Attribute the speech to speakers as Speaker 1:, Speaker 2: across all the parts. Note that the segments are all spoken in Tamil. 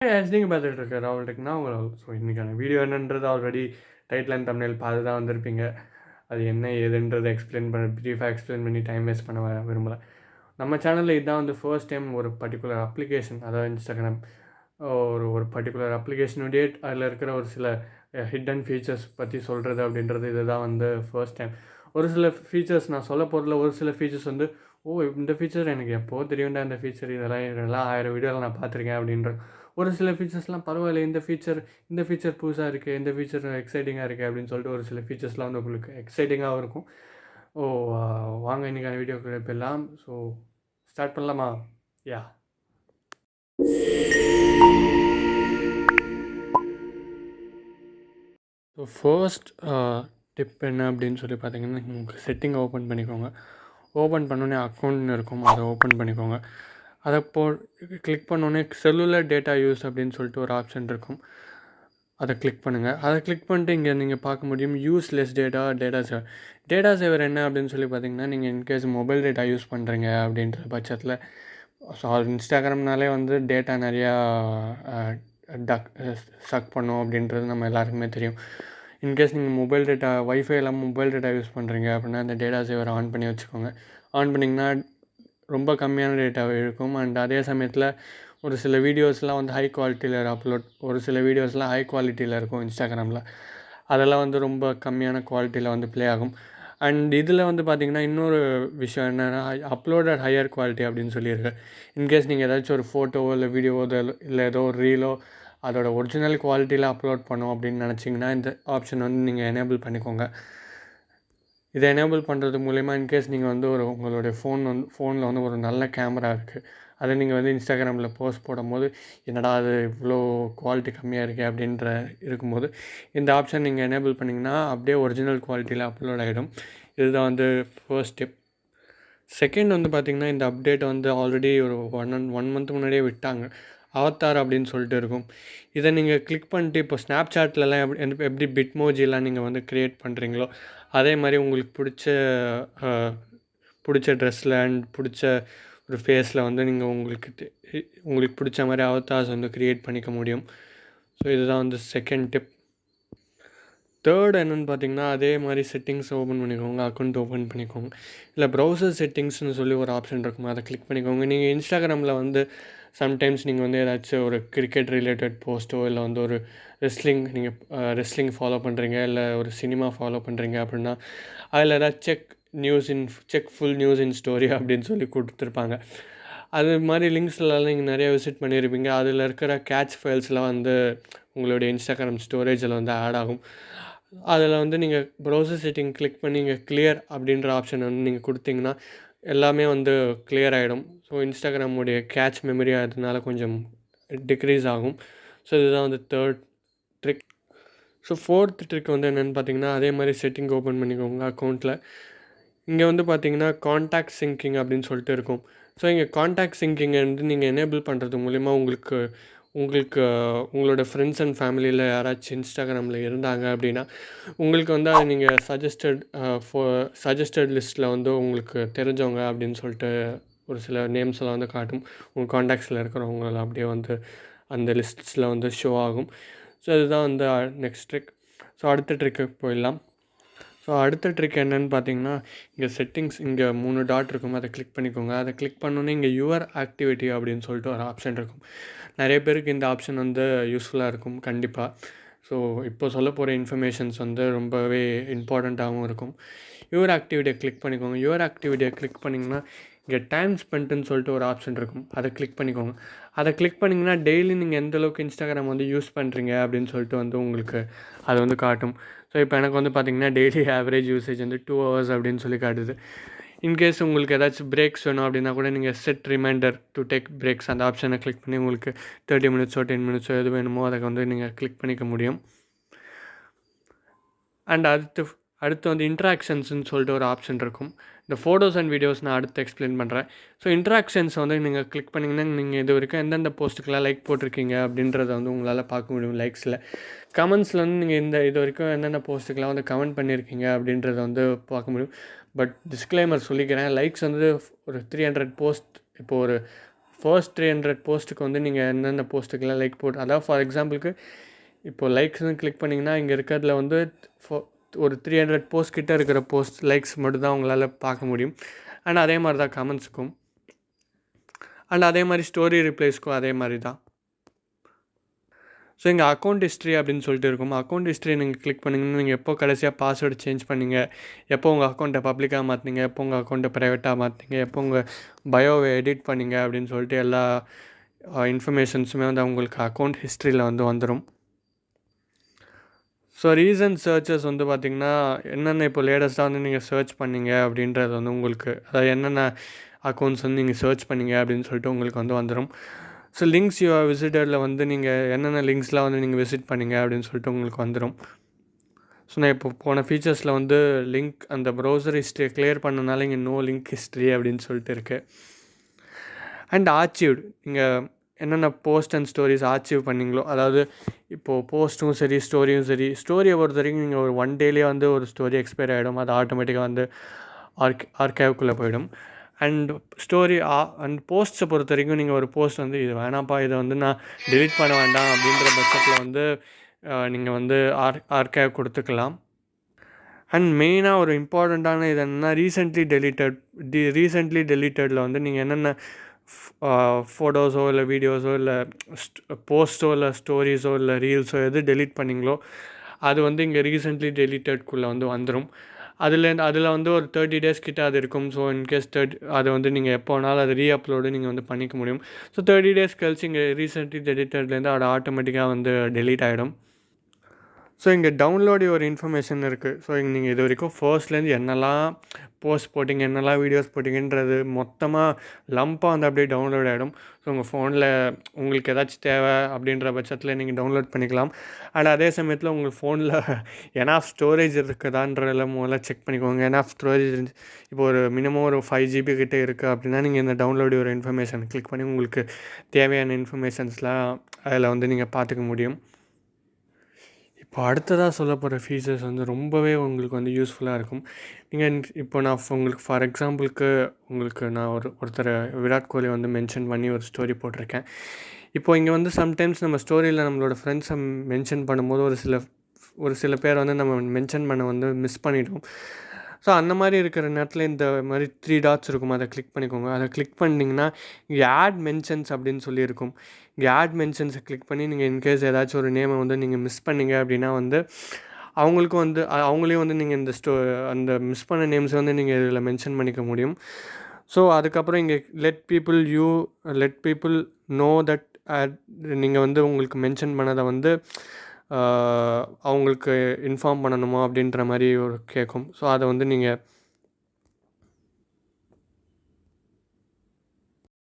Speaker 1: நீங்கள் பார்த்துட்டு இருக்க ராகுல் டெக்னா உங்களை ஸோ இன்றைக்கான வீடியோ என்னன்றது ஆல்ரெடி டைட்டில் அண்ட் தம்ப்நெயில் பார்த்து தான் வந்திருப்பீங்க. அது என்ன ஏதுன்றதை ப்ரீஃபாக எக்ஸ்பிளைன் பண்ணி டைம் வேஸ்ட் பண்ண விரும்பலை. நம்ம சேனலில் இதுதான் வந்து ஃபர்ஸ்ட் டைம் ஒரு பர்டிகுலர் அப்ளிகேஷன், அதாவது இன்ஸ்டாகிராம் ஒரு ஒரு பர்டிகுலர் அப்ளிகேஷனுடைய அதில் இருக்கிற ஒரு சில ஹிடன் ஃபீச்சர்ஸ் பற்றி சொல்கிறது அப்படின்றது இதுதான் வந்து ஃபர்ஸ்ட் டைம். ஒரு சில ஃபீச்சர்ஸ் நான் சொல்ல போகிறதுல ஒரு சில ஃபீச்சர்ஸ் வந்து இந்த ஃபீச்சர் எனக்கு எப்போது தெரியும்டா, இந்த ஃபீச்சர் இதெல்லாம் 1000 வீடியோவில் நான் பார்த்துருக்கேன் அப்படின்ற ஒரு சில ஃபீச்சர்ஸ்லாம் பரவாயில்ல, இந்த ஃபீச்சர் புதுசாக இருக்குது, இந்த ஃபீச்சர் எக்ஸைட்டிங்காக இருக்குது அப்படின்னு சொல்லிட்டு ஒரு சில ஃபீச்சர்ஸ்லாம் வந்து உங்களுக்கு எக்ஸைட்டிங்காகவும் இருக்கும். ஓ வாங்க இன்றைக்கான வீடியோக்குள்ளே போயிடலாம். ஸோ ஸ்டார்ட் பண்ணலாமா? யா ஸோ ஃபர்ஸ்ட் டிப் என்ன அப்படின்னு சொல்லி பார்த்தீங்கன்னா, உங்களுக்கு செட்டிங்கை ஓப்பன் பண்ணிக்கோங்க. ஓப்பன் பண்ணோன்னே அக்கௌண்ட்னு இருக்கும், அதை ஓப்பன் பண்ணிக்கோங்க. அதை கிளிக் பண்ணோன்னே செல்லுலர் டேட்டா யூஸ் அப்படின்னு சொல்லிட்டு ஒரு ஆப்ஷன் இருக்கும், அதை கிளிக் பண்ணுங்கள். அதை கிளிக் பண்ணிட்டு இங்கே நீங்கள் பார்க்க முடியும் யூஸ்லெஸ் டேட்டா சேவர் என்ன அப்படின்னு சொல்லி பார்த்தீங்கன்னா, நீங்கள் இன்கேஸ் மொபைல் டேட்டா யூஸ் பண்ணுறீங்க அப்படின்ற பட்சத்தில் ஸோ இன்ஸ்டாகிராம்னாலே வந்து டேட்டா நிறையா சக் பண்ணும் அப்படின்றது நம்ம எல்லாருக்குமே தெரியும். இன்கேஸ் நீங்கள் மொபைல் டேட்டா வைஃபை இல்லாமல் மொபைல் டேட்டா யூஸ் பண்ணுறீங்க அப்படின்னா அந்த டேட்டா சேவர் ஆன் பண்ணி வச்சுக்கோங்க. ஆன் பண்ணிங்கன்னா ரொம்ப கம்மியான டேட்டாவை இருக்கும். அண்ட் அதே சமயத்தில் ஒரு சில வீடியோஸ்லாம் வந்து ஒரு சில வீடியோஸ்லாம் ஹை குவாலிட்டியில் இருக்கும் இன்ஸ்டாகிராமில். அதெல்லாம் வந்து ரொம்ப கம்மியான குவாலிட்டியில் வந்து ப்ளே ஆகும். அண்ட் இதில் வந்து பார்த்திங்கன்னா இன்னொரு விஷயம் என்னென்னா, அப்லோடட் ஹையர் குவாலிட்டி அப்படின்னு சொல்லியிருக்கு. இன்கேஸ் நீங்கள் ஏதாச்சும் ஒரு ஃபோட்டோவோ இல்லை வீடியோவோ இல்லை ஏதோ ஒரு ரீலோ அதோட ஒரிஜினல் குவாலிட்டியில் அப்லோட் பண்ணோம் அப்படின்னு நினச்சிங்கன்னா இந்த ஆப்ஷன் வந்து நீங்கள் எனேபிள் பண்ணிக்கோங்க. இதை எனேபிள் பண்ணுறது மூலிமா இன்கேஸ் நீங்கள் வந்து உங்களுடைய ஃபோனில் வந்து ஒரு நல்ல கேமரா இருக்குது, அதை நீங்கள் வந்து இன்ஸ்டாகிராமில் போஸ்ட் போடும்போது என்னடா அது இவ்வளோ குவாலிட்டி கம்மியாக இருக்கே அப்படின்ற இருக்கும்போது இந்த ஆப்ஷன் நீங்கள் எனேபிள் பண்ணிங்கன்னா அப்படியே ஒரிஜினல் குவாலிட்டியில் அப்லோட் ஆகிடும். இதுதான் வந்து ஃபர்ஸ்ட் ஸ்டெப். செகண்ட் வந்து பார்த்திங்கன்னா, இந்த அப்டேட் வந்து ஆல்ரெடி ஒரு ஒன் மந்த் முன்னாடியே விட்டாங்க. அவத்தார் அப்படின்னு சொல்லிட்டு இருக்கும். இதை நீங்கள் கிளிக் பண்ணிட்டு இப்போ ஸ்னாப்சாட்லலாம் எப்படி பிட்மோஜிலாம் நீங்கள் வந்து க்ரியேட் பண்ணுறீங்களோ அதே மாதிரி உங்களுக்கு பிடிச்ச ட்ரெஸ்ஸில் அண்ட் பிடிச்ச ஒரு ஃபேஸில் வந்து நீங்கள் உங்களுக்கு பிடிச்ச மாதிரி அவத்தார்ஸ் வந்து க்ரியேட் பண்ணிக்க முடியும். ஸோ இதுதான் வந்து செகண்ட் டிப். தேர்ட் என்னென்னு பார்த்தீங்கன்னா, அதே மாதிரி செட்டிங்ஸ் ஓப்பன் பண்ணிக்கோங்க, அக்கௌண்ட் ஓப்பன் பண்ணிக்கோங்க. இல்லை ப்ரௌசர் செட்டிங்ஸ்னு சொல்லி ஒரு ஆப்ஷன் இருக்கும், அதை கிளிக் பண்ணிக்கோங்க. நீங்கள் இன்ஸ்டாகிராமில் வந்து சம்டைம்ஸ் நீங்கள் வந்து ஏதாச்சும் ஒரு கிரிக்கெட் ரிலேட்டட் போஸ்ட்டோ இல்லை வந்து ஒரு ரெஸ்லிங் ஃபாலோ பண்ணுறீங்க, இல்லை ஒரு சினிமா ஃபாலோ பண்ணுறீங்க அப்படின்னா அதில் ஏதாவது check full news in story அப்படின்னு சொல்லி கொடுத்துருப்பாங்க. அது மாதிரி லிங்க்ஸ்லாம் நீங்கள் நிறையா விசிட் பண்ணியிருப்பீங்க. அதில் இருக்கிற கேட்ச் ஃபைல்ஸ்லாம் வந்து உங்களுடைய இன்ஸ்டாகிராம் ஸ்டோரேஜில் வந்து ஆட் ஆகும். அதில் வந்து நீங்கள் ப்ரௌசர் செட்டிங் கிளிக் பண்ணி நீங்கள் கிளியர் அப்படின்ற ஆப்ஷன் வந்து நீங்கள் கொடுத்தீங்கன்னா எல்லாமே வந்து கிளியர் ஆகிடும். ஸோ இன்ஸ்டாகிராமுடைய கேட்ச் மெமரி அதனால கொஞ்சம் டிக்ரீஸ் ஆகும். ஸோ இதுதான் வந்து third trick. So fourth trick வந்து என்னென்னு பார்த்தீங்கன்னா, அதே மாதிரி செட்டிங் ஓப்பன் பண்ணிக்கோங்க அக்கௌண்ட்டில். இங்கே வந்து பார்த்தீங்கன்னா காண்டாக்ட் சிங்கிங் அப்படின்னு சொல்லிட்டு இருக்கும். ஸோ இங்கே காண்டாக்ட் சிங்கிங்கை வந்து நீங்கள் எனேபிள் பண்ணுறது மூலிமா உங்களுக்கு உங்களோட ஃப்ரெண்ட்ஸ் அண்ட் ஃபேமிலியில் யாராச்சும் இன்ஸ்டாகிராமில் இருந்தாங்க அப்படின்னா உங்களுக்கு வந்து அதை நீங்கள் சஜஸ்டட் லிஸ்ட்டில் வந்து உங்களுக்கு தெரிஞ்சவங்க அப்படின்னு சொல்லிட்டு ஒரு சில நேம்ஸ் எல்லாம் வந்து காட்டும். உங்கள் காண்டாக்ட்ஸில் இருக்கிறவங்கள அப்படியே வந்து அந்த லிஸ்ட்ஸில் வந்து ஷோ ஆகும். ஸோ இதுதான் வந்து நெக்ஸ்ட் ட்ரிக். ஸோ அடுத்த ட்ரிக்கு போயிடலாம். ஸோ அடுத்த ட்ரிக் என்னென்னு பார்த்தீங்கன்னா, இங்கே செட்டிங்ஸ் இங்கே 3 டாட் இருக்கும், அதை கிளிக் பண்ணிக்கோங்க. அதை கிளிக் பண்ணோன்னே இங்கே யுவர் ஆக்டிவிட்டி அப்படின்னு சொல்லிட்டு ஒரு ஆப்ஷன் இருக்கும். நிறைய பேருக்கு இந்த ஆப்ஷன் வந்து யூஸ்ஃபுல்லாக இருக்கும் கண்டிப்பாக. ஸோ இப்போ சொல்ல போகிற இன்ஃபர்மேஷன்ஸ் வந்து ரொம்பவே இம்பார்ட்டண்ட்டாகவும் இருக்கும். யுவர் ஆக்டிவிட்டியை கிளிக் பண்ணிக்கோங்க. யுவர் ஆக்டிவிட்டியை கிளிக் பண்ணிங்கன்னா இங்கே டைம் ஸ்பென்ட்டுன்னு சொல்லிட்டு ஒரு ஆப்ஷன் இருக்கும், அதை கிளிக் பண்ணிக்கோங்க. அதை கிளிக் பண்ணிங்கன்னா டெய்லி நீங்கள் எந்தளவுக்கு இன்ஸ்டாகிராம் வந்து யூஸ் பண்ணுறீங்க அப்படின்னு சொல்லிட்டு வந்து உங்களுக்கு அது வந்து காட்டும். ஸோ இப்போ எனக்கு வந்து பார்த்திங்கன்னா டெய்லி ஆவரேஜ் யூசேஜ் வந்து 2 hours அப்படின்னு சொல்லி காட்டுது. இன்கேஸ் உங்களுக்கு ஏதாச்சும் பிரேக்ஸ் வேணும் அப்படின்னா கூட நீங்கள் set reminder to take breaks அந்த ஆப்ஷனை கிளிக் பண்ணி உங்களுக்கு 30 minutes 10 minutes எது வேணுமோ அதை வந்து நீங்கள் கிளிக் பண்ணிக்க முடியும். அண்ட் அடுத்து வந்து இன்ட்ராக்ஷன்ஸ்னு சொல்லிட்டு ஒரு ஆப்ஷன் இருக்கும். இந்த ஃபோட்டோஸ் அண்ட் வீடியோஸ் நான் அடுத்து எக்ஸ்பிளைன் பண்ணுறேன். ஸோ இன்ட்ராக்ஷன்ஸ் வந்து நீங்கள் கிளிக் பண்ணிங்கன்னா நீங்கள் இது வரைக்கும் எந்தெந்த போஸ்ட்டுக்கெலாம் லைக் போட்டிருக்கீங்க அப்படின்றத வந்து உங்களால் பார்க்க முடியும். லைக்ஸில் கமெண்ட்ஸில் வந்து நீங்கள் இது வரைக்கும் எந்தெந்த போஸ்ட்டுக்கெலாம் வந்து கமெண்ட் பண்ணியிருக்கீங்க அப்படின்றத வந்து பார்க்க முடியும். பட் டிஸ்க்ளைமர் சொல்லிக்கிறேன், லைக்ஸ் வந்து ஒரு 300 போஸ்ட் இப்போ ஒரு ஃபர்ஸ்ட் 300 போஸ்ட்டுக்கு வந்து நீங்கள் என்னென்ன போஸ்ட்டுக்கெலாம் லைக் போட்டு, அதாவது ஃபார் எக்ஸாம்பிளுக்கு இப்போது லைக்ஸ்னு கிளிக் பண்ணிங்கன்னா இங்கே இருக்கிறதுல வந்து ஒரு 300 போஸ்ட் கிட்ட இருக்கிற போஸ்ட் லைக்ஸ் மட்டும் தான் உங்களால் பார்க்க முடியும். அண்ட் அதே மாதிரி தான் கமெண்ட்ஸுக்கும், அண்ட் அதே மாதிரி ஸ்டோரி ரிப்ளைஸ்க்கும் அதே மாதிரி தான். ஸோ இங்கே அக்கௌண்ட் ஹிஸ்ட்ரி அப்படின்னு சொல்லிட்டு இருக்கும். அக்கௌண்ட் ஹிஸ்ட்ரி நீங்கள் கிளிக் பண்ணிங்கன்னா நீங்கள் எப்போ கடைசியாக பாஸ்வேர்டு சேஞ்ச் பண்ணிங்க, எப்போ உங்கள் அக்கௌண்ட்டை பப்ளிக்காக மாற்றிங்க, எப்போ உங்கள் அக்கௌண்ட்டை ப்ரைவேட்டாக மாற்றிங்க, எப்போ உங்கள் பயோவை எடிட் பண்ணிங்க அப்படின்னு சொல்லிட்டு எல்லா இன்ஃபர்மேஷன்ஸுமே வந்து உங்களுக்கு அக்கௌண்ட் ஹிஸ்ட்ரியில் வந்து வந்துடும். ஸோ ரீசன்ட் சர்ச்சஸ் வந்து பார்த்திங்கன்னா என்னென்ன இப்போ லேட்டஸ்ட்டாக வந்து நீங்கள் சர்ச் பண்ணிங்க அப்படின்றது வந்து உங்களுக்கு, அதாவது என்னென்ன அக்கௌண்ட்ஸ் வந்து நீங்கள் சர்ச் பண்ணிங்க அப்படின்னு சொல்லிட்டு உங்களுக்கு வந்து வந்துடும். ஸோ லிங்க்ஸ் யூ விசிட்டரில் வந்து நீங்கள் என்னென்ன லிங்க்ஸ்லாம் வந்து நீங்கள் விசிட் பண்ணிங்க அப்படின்னு சொல்லிட்டு உங்களுக்கு வந்துடும். ஸோ நான் இப்போ போன ஃபீச்சர்ஸில் வந்து லிங்க் அந்த ப்ரௌசர் ஹிஸ்ட்ரியை கிளியர் பண்ணனால இங்கே நோ லிங்க் ஹிஸ்ட்ரி அப்படின்னு சொல்லிட்டு இருக்குது. அண்ட் ஆர்ச்சீவ்டு, நீங்கள் என்னென்ன போஸ்ட் அண்ட் ஸ்டோரிஸ் ஆர்ச்சீவ் பண்ணிங்களோ, அதாவது இப்போது போஸ்ட்டும் சரி ஸ்டோரியும் சரி, ஸ்டோரியை பொறுத்த வரைக்கும் நீங்கள் ஒரு 1 டேலேயே வந்து ஒரு ஸ்டோரி எக்ஸ்பயர் ஆகிடும். அது ஆட்டோமேட்டிக்காக வந்து ஆர்கைவ்க்குள்ளே போயிடும். அண்ட் ஸ்டோரி அண்ட் போஸ்ட்ஸை பொறுத்த வரைக்கும் நீங்கள் ஒரு போஸ்ட் வந்து இது வேணாம்ப்பா, இதை வந்து நான் டெலிட் பண்ண வேண்டாம் அப்படின்ற பட்சத்தில் வந்து நீங்கள் வந்து ஆர்கைவ் கொடுத்துக்கலாம். அண்ட் மெயினாக ஒரு இம்பார்ட்டண்ட்டான இது என்னென்னா ரீசெண்ட்லி டெலிட்டடில் வந்து நீங்கள் என்னென்ன ஃபோட்டோஸோ இல்லை வீடியோஸோ இல்லை போஸ்ட்டோ இல்லை ஸ்டோரிஸோ இல்லை ரீல்ஸோ எது டெலிட் பண்ணிங்களோ அது வந்து இங்கே ரீசெண்ட்லி டெலிட்டட்குள்ளே வந்து வந்துடும். அதில் வந்து ஒரு 30 days கிட்ட அது இருக்கும். ஸோ இன்கேஸ் அது வந்து நீங்கள் எப்போ வேணாலும் அது ரீஅப்லோடு நீங்கள் வந்து பண்ணிக்க முடியும். ஸோ 30 days கழிச்சு இங்கே ரீசெண்ட்லி டெலிட்டட்லேருந்து அது ஆட்டோமேட்டிக்காக வந்து டெலீட் ஆகிடும். ஸோ இங்கே டவுன்லோட் யுவர் இன்ஃபர்மேஷன் இருக்குது. ஸோ நீங்கள் இது வரைக்கும் ஃபர்ஸ்ட்லேருந்து என்னெல்லாம் போஸ்ட் போட்டிங்க, என்னெல்லாம் வீடியோஸ் போட்டிங்கன்றது மொத்தமாக லம்பாக வந்து அப்படியே டவுன்லோட் ஆகிடும். ஸோ உங்கள் ஃபோனில் உங்களுக்கு ஏதாச்சும் தேவை அப்படின்ற பட்சத்தில் நீங்கள் டவுன்லோட் பண்ணிக்கலாம். அண்ட் அதே சமயத்தில் உங்கள் ஃபோனில் எனாஃப் ஸ்டோரேஜ் இருக்குதான்றதில் முதல்ல செக் பண்ணிக்கோங்க. எனாஃப் ஸ்டோரேஜ் இப்போ ஒரு மினிமம் ஒரு 5 GB கிட்டே இருக்குது அப்படின்னா நீங்கள் இந்த டவுன்லோட் யுவர் இன்ஃபர்மேஷன் கிளிக் பண்ணி உங்களுக்கு தேவையான இன்ஃபர்மேஷன்ஸ்லாம் அதில் வந்து நீங்கள் பார்த்துக்க முடியும். இப்போ அடுத்ததாக சொல்ல போகிற ஃபீச்சர்ஸ் வந்து ரொம்பவே உங்களுக்கு வந்து யூஸ்ஃபுல்லாக இருக்கும். நீங்கள் இப்போ நான் உங்களுக்கு ஃபார் எக்ஸாம்பிளுக்கு உங்களுக்கு நான் ஒருத்தர் விராட் கோலி வந்து மென்ஷன் பண்ணி ஒரு ஸ்டோரி போட்டிருக்கேன். இப்போ இங்கே வந்து சம்டைம்ஸ் நம்ம ஸ்டோரியில் நம்மளோட ஃப்ரெண்ட்ஸை மென்ஷன் பண்ணும்போது ஒரு சில பேர் வந்து நம்ம மென்ஷன் பண்ண வந்து மிஸ் பண்ணிவிடுவோம். ஸோ அந்த மாதிரி இருக்கிற நேரத்தில் இந்த மாதிரி 3 dots இருக்கும், அதை கிளிக் பண்ணிக்கோங்க. அதை கிளிக் பண்ணிங்கன்னா இங்கே ஆட் மென்ஷன்ஸ் அப்படின்னு சொல்லியிருக்கும். இங்கே ஆட் மென்ஷன்ஸை கிளிக் பண்ணி நீங்கள் இன்கேஸ் ஏதாச்சும் ஒரு நேமை வந்து நீங்கள் மிஸ் பண்ணிங்க அப்படின்னா வந்து அவங்களுக்கும் வந்து அவங்களையும் வந்து நீங்கள் அந்த மிஸ் பண்ண நேம்ஸை வந்து நீங்கள் இதில் மென்ஷன் பண்ணிக்க முடியும். ஸோ அதுக்கப்புறம் இங்கே லெட் பீப்புள் நோ தட் நீங்கள் வந்து உங்களுக்கு மென்ஷன் பண்ணதை வந்து அவங்களுக்கு இன்ஃபார்ம் பண்ணணுமா அப்படின்ற மாதிரி ஒரு கேட்கும். ஸோ அதை வந்து நீங்கள்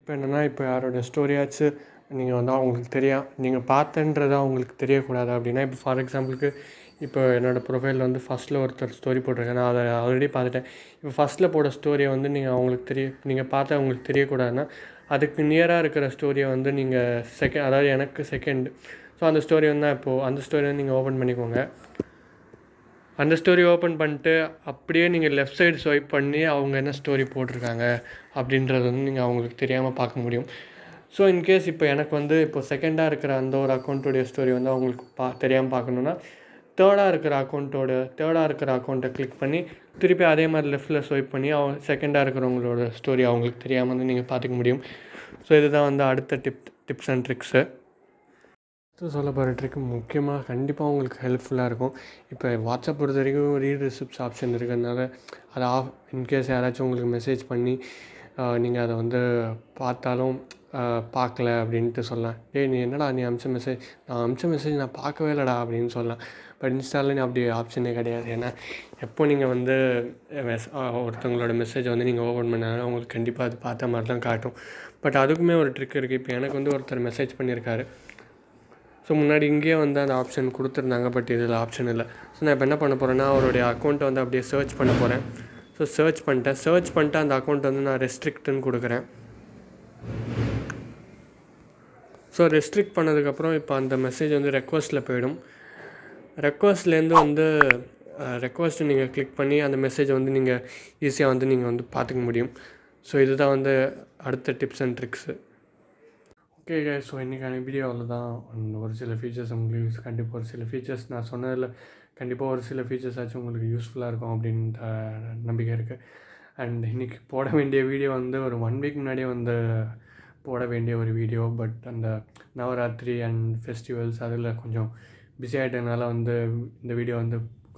Speaker 1: இப்போ என்னென்னா இப்போ யாரோட ஸ்டோரியாச்சு நீங்கள் வந்து அவங்களுக்கு நீங்கள் பார்த்தன்றதை அவங்களுக்கு தெரியக்கூடாது அப்படின்னா, இப்போ ஃபார் எக்ஸாம்பிளுக்கு இப்போ என்னோடய ப்ரொஃபைலில் வந்து ஃபஸ்ட்டில் ஒருத்தர் ஸ்டோரி போட்டிருக்கேன். நான் அதை ஆல்ரெடி பார்த்துட்டேன். இப்போ ஃபஸ்ட்டில் போட்ட ஸ்டோரியை வந்து நீங்கள் பார்த்து அவங்களுக்கு தெரியக்கூடாதுன்னா அதுக்கு நியராக இருக்கிற ஸ்டோரியை வந்து நீங்கள் அதாவது எனக்கு செகண்ட். ஸோ அந்த ஸ்டோரி வந்து இப்போது அந்த ஸ்டோரி வந்து நீங்கள் ஓப்பன் பண்ணிக்கோங்க. அந்த ஸ்டோரி ஓப்பன் பண்ணிட்டு அப்படியே நீங்கள் லெஃப்ட் சைடு ஸ்வைப் பண்ணி அவங்க என்ன ஸ்டோரி போட்டிருக்காங்க அப்படின்றது வந்து நீங்கள் அவங்களுக்கு தெரியாமல் பார்க்க முடியும். ஸோ இன்கேஸ் இப்போ எனக்கு வந்து இப்போ செகண்டாக இருக்கிற அந்த ஒரு அக்கௌண்ட்டோடைய ஸ்டோரி வந்து அவங்களுக்கு தெரியாமல் பார்க்கணுன்னா தேர்டாக இருக்கிற அக்கௌண்ட்டை கிளிக் பண்ணி திருப்பி அதே மாதிரி லெஃப்ட்டில் ஸ்வைப் பண்ணி செகண்டாக இருக்கிறவங்களோட ஸ்டோரி அவங்களுக்கு தெரியாமல் வந்து நீங்கள் பார்த்துக்க முடியும். ஸோ இதுதான் வந்து அடுத்த டிப்ஸ் அண்ட் ட்ரிக்ஸு. சொல்ல போகிற ட்ரிக் முக்கியமாக கண்டிப்பாக உங்களுக்கு ஹெல்ப்ஃபுல்லாக இருக்கும். இப்போ வாட்ஸ்அப் பொறுத்த வரைக்கும் ரீட் ரிசிப்ட்ஸ் ஆப்ஷன் இருக்கிறதுனால அதை இன்கேஸ் யாராச்சும் உங்களுக்கு மெசேஜ் பண்ணி நீங்கள் அதை வந்து பார்த்தாலும் பார்க்கல அப்படின்ட்டு சொல்லலாம். நீ என்னடா நீ அமிச்ச மெசேஜ் நான் பார்க்கவே இல்லைடா அப்படின்னு சொல்லலாம். பட் இன்ஸ்டாவில் அப்படி ஆப்ஷனே கிடையாது. ஏன்னா எப்போ நீங்கள் வந்து ஒருத்தவங்களோட மெசேஜை வந்து நீங்கள் ஓப்பன் பண்ணாலும் உங்களுக்கு கண்டிப்பாக அது பார்த்த மாதிரி தான் காட்டும். பட் அதுக்குமே ஒரு ட்ரிக் இருக்குது. இப்போ எனக்கு வந்து ஒருத்தர் மெசேஜ் பண்ணியிருக்காரு. ஸோ முன்னாடி இங்கேயே வந்து அந்த ஆப்ஷன் கொடுத்துருந்தாங்க, பட் இதில் ஆப்ஷன் இல்லை. ஸோ நான் இப்போ என்ன பண்ண போகிறேன்னா அவருடைய அக்கௌண்ட்டை வந்து அப்படியே சர்ச் பண்ண போகிறேன். ஸோ சர்ச் பண்ணிட்டு அந்த அக்கௌண்ட்டை வந்து நான் ரெஸ்ட்ரிக்ட்னு கொடுக்குறேன். ஸோ ரெஸ்ட்ரிக்ட் பண்ணதுக்கப்புறம் இப்போ அந்த மெசேஜ் வந்து ரெக்வஸ்ட்டில் போயிடும். ரெக்வஸ்ட்லேருந்து வந்து ரெக்வஸ்ட்டு நீங்கள் கிளிக் பண்ணி அந்த மெசேஜை வந்து நீங்கள் ஈஸியாக வந்து நீங்கள் வந்து பார்த்துக்க முடியும். ஸோ இதுதான் வந்து அடுத்த tips and tricks. Okay so இன்றைக்கான வீடியோ அவ்வளோதான். ஒரு சில ஃபீச்சர்ஸ் உங்களுக்கு கண்டிப்பாக ஒரு சில ஃபீச்சர்ஸ் நான் சொன்னதில் கண்டிப்பாக ஒரு சில ஃபீச்சர்ஸ் ஆச்சும் உங்களுக்கு யூஸ்ஃபுல்லாக இருக்கும் அப்படின்ற நம்பிக்கை இருக்குது. அண்ட் இன்றைக்கி போட வேண்டிய வீடியோ ஒரு 1 வீக் முன்னாடியே போட வேண்டிய ஒரு வீடியோ. பட் அந்த நவராத்திரி அண்ட் ஃபெஸ்டிவல்ஸ் அதில் கொஞ்சம் பிஸி ஆகிட்டதுனால இந்த வீடியோ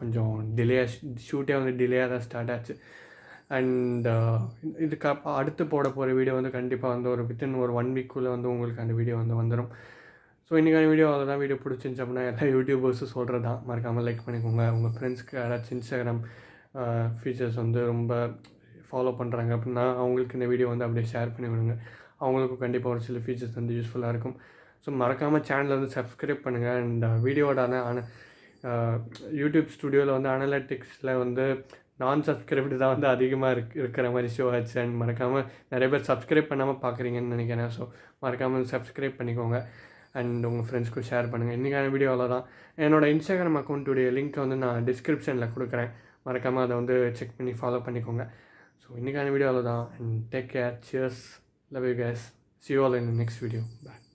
Speaker 1: கொஞ்சம் ஷூட்டே டிலேயாக தான் ஸ்டார்ட் ஆச்சு. அண்ட் இதுக்கு அடுத்து போட போகிற வீடியோ கண்டிப்பாக ஒரு வித்தின் ஒரு 1 வீக்குள்ளே உங்களுக்கு அந்த வீடியோ வந்துடும். ஸோ இன்றைக்கான வீடியோ அவ்வளோதான். வீடியோ பிடிச்சிருந்துச்சு அப்படின்னா எல்லா யூடியூபர்ஸும் சொல்கிறது தான், மறக்காமல் லைக் பண்ணிக்கோங்க. உங்கள் ஃப்ரெண்ட்ஸ்க்கு யாராச்சும் இன்ஸ்டாகிராம் ஃபீச்சர்ஸ் ரொம்ப ஃபாலோ பண்ணுறாங்க அப்படின்னா அவங்களுக்கு இந்த வீடியோ அப்படியே ஷேர் பண்ணி விடுங்க. அவங்களுக்கும் கண்டிப்பாக ஒரு சில ஃபீச்சர்ஸ் யூஸ்ஃபுல்லாக இருக்கும். ஸோ மறக்காமல் சேனலை சப்ஸ்கிரைப் பண்ணுங்கள். அண்ட் வீடியோட யூடியூப் ஸ்டுடியோவில் அனலிட்டிக்ஸில் நான் சப்ஸ்கிரைப்டு தான் அதிகமாக இருக்கிற மாதிரி ஷோ ஆச்சு. அண்ட் மறக்காமல் நிறைய பேர் சப்ஸ்கிரைப் பண்ணாமல் பார்க்குறீங்கன்னு நினைக்கிறேன். ஸோ மறக்காமல் சப்ஸ்கிரைப் பண்ணிக்கோங்க. அண்ட் உங்கள் ஃப்ரெண்ட்ஸ்க்கும் ஷேர் பண்ணுங்கள். இன்றைக்கான வீடியோ அவ்வளோதான். என்னோடய இன்ஸ்டாகிராம் அக்கௌண்ட்டுடைய லிங்க்கை நான் டிஸ்கிரிப்ஷனில் கொடுக்குறேன். மறக்காமல் அதை செக் பண்ணி ஃபாலோ பண்ணிக்கோங்க. ஸோ இன்றைக்கான வீடியோ அவ்வளோதான். And take care. Cheers. Love you guys. See you all in the next video. Bye.